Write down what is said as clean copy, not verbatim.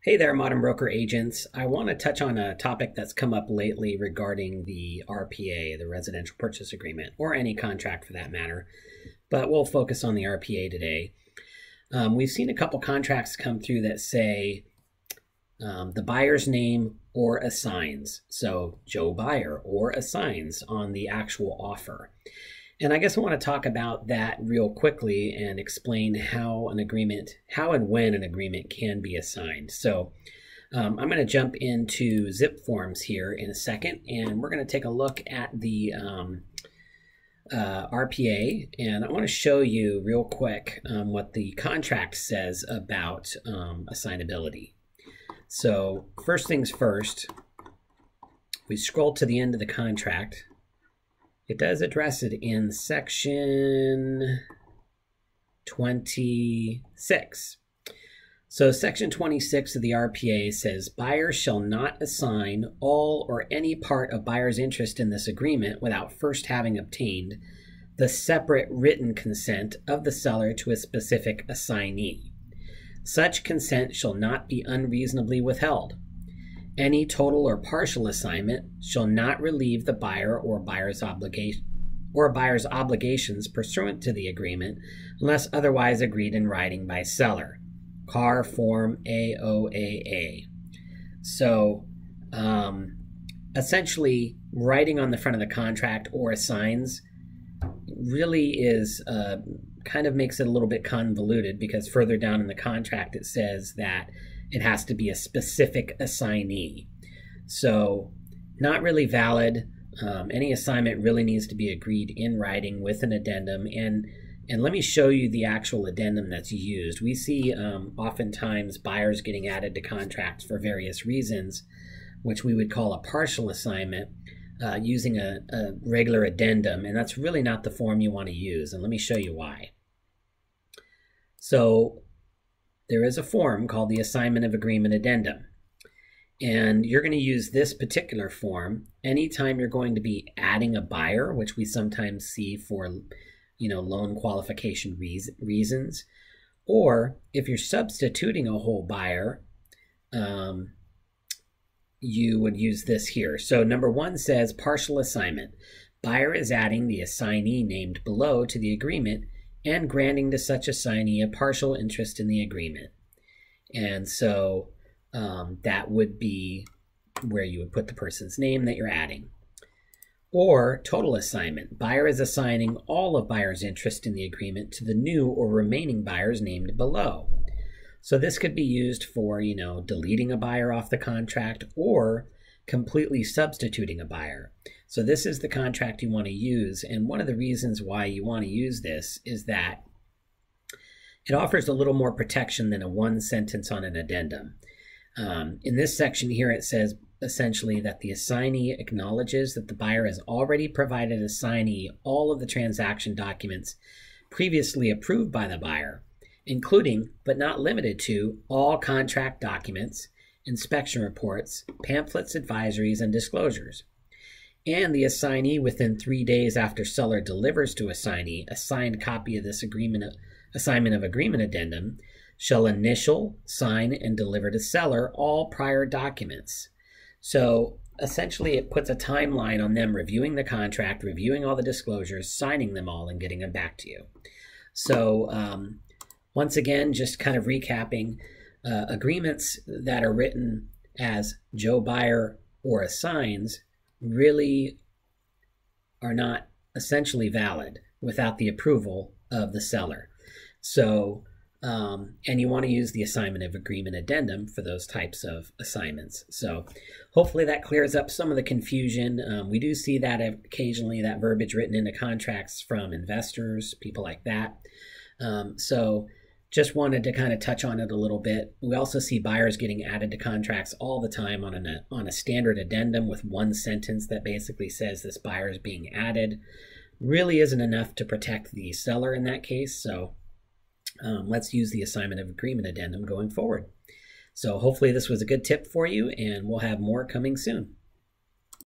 Hey there, modern broker agents. I want to touch on a topic that's come up lately regarding the RPA, the Residential Purchase Agreement, or any contract for that matter, but we'll focus on the RPA today. We've seen a couple contracts come through that say the buyer's name or assigns, so Joe Buyer or assigns on the actual offer. And I guess I want to talk about that real quickly and explain how and when an agreement can be assigned. So I'm going to jump into zip forms here in a second, and we're going to take a look at the RPA, and I want to show you real quick what the contract says about assignability. So first things first, we scroll to the end of the contract. It does address it in section 26. So section 26 of the RPA says, buyers shall not assign all or any part of buyer's interest in this agreement without first having obtained the separate written consent of the seller to a specific assignee. Such consent shall not be unreasonably withheld. Any total or partial assignment shall not relieve the buyer or buyer's obligations pursuant to the agreement unless otherwise agreed in writing by seller. CAR Form AOAA. So essentially, writing on the front of the contract or assigns really is kind of makes it a little bit convoluted, because further down in the contract it says that it has to be a specific assignee. So not really valid. Any assignment really needs to be agreed in writing with an addendum. And let me show you the actual addendum that's used. We see oftentimes buyers getting added to contracts for various reasons, which we would call a partial assignment, using a regular addendum. And that's really not the form you want to use. And let me show you why. So there is a form called the Assignment of Agreement Addendum. And you're going to use this particular form anytime you're going to be adding a buyer, which we sometimes see for, loan qualification reasons. Or if you're substituting a whole buyer, you would use this here. So number 1 says partial assignment. Buyer is adding the assignee named below to the agreement and granting to such assignee a partial interest in the agreement. And so that would be where you would put the person's name that you're adding. Or total assignment. Buyer is assigning all of buyer's interest in the agreement to the new or remaining buyers named below. So this could be used for, deleting a buyer off the contract or completely substituting a buyer. So this is the contract you want to use, and one of the reasons why you want to use this is that it offers a little more protection than a one sentence on an addendum. In this section here, it says essentially that the assignee acknowledges that the buyer has already provided assignee all of the transaction documents previously approved by the buyer, including but not limited to all contract documents, inspection reports, pamphlets, advisories, and disclosures. And the assignee, within 3 days after seller delivers to assignee a signed copy of this assignment of agreement addendum, shall initial, sign, and deliver to seller all prior documents. So essentially it puts a timeline on them reviewing the contract, reviewing all the disclosures, signing them all, and getting them back to you. So once again, just kind of recapping, agreements that are written as Joe Buyer or assigns really are not essentially valid without the approval of the seller. So, and you want to use the Assignment of Agreement Addendum for those types of assignments. So hopefully that clears up some of the confusion. We do see that occasionally, that verbiage written into contracts from investors, people like that. So just wanted to kind of touch on it a little bit. We also see buyers getting added to contracts all the time on a standard addendum with one sentence that basically says this buyer is being added. Really isn't enough to protect the seller in that case. So let's use the Assignment of Agreement Addendum going forward. So hopefully this was a good tip for you, and we'll have more coming soon.